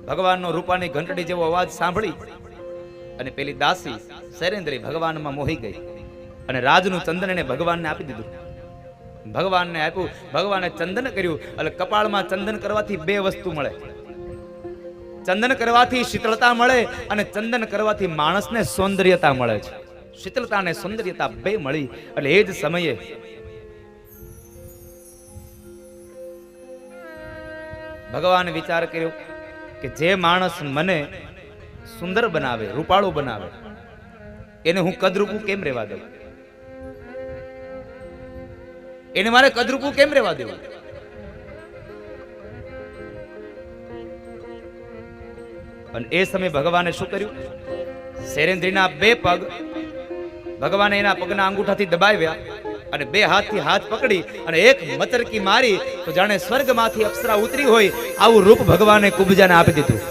ભગવાનનો રૂપાની ઘંટડી જેવો અવાજ સાંભળી અને પેલી દાસી શૈલેન્દ્રી ભગવાનમાં મોહી ગઈ અને રાજનું ચંદન એને ભગવાનને આપી દીધું. ભગવાનને આપ્યું, ભગવાને ચંદન કર્યું. એટલે કપાળમાં ચંદન કરવાથી બે વસ્તુ મળે. ચંદન કરવાથી શીતળતા મળે અને ચંદન કરવાથી માણસને સૌંદર્યતા મળે છે. શીતળતા અને સૌંદર્યતા બે મળી. એટલે એ જ સમયે ભગવાને વિચાર કર્યો કે જે માણસ મને સુંદર બનાવે, રૂપાળું બનાવે, એને હું કદરૂપું કેમ રહેવા દઉં? એને મારે કદરૂપું કેમ રહેવા દેવું? અને એ સમયે ભગવાને શું કર્યું? શૈલેન્દ્રીના બે પગ ભગવાને એના પગના અંગૂઠાથી દબાવ્યા અને બે હાથથી હાથ પકડી અને એક મચરકી મારી તો જાણે સ્વર્ગમાંથી અપ્સરા ઉતરી હોય આવું રૂપ ભગવાને કુબજાને આપી દીધું.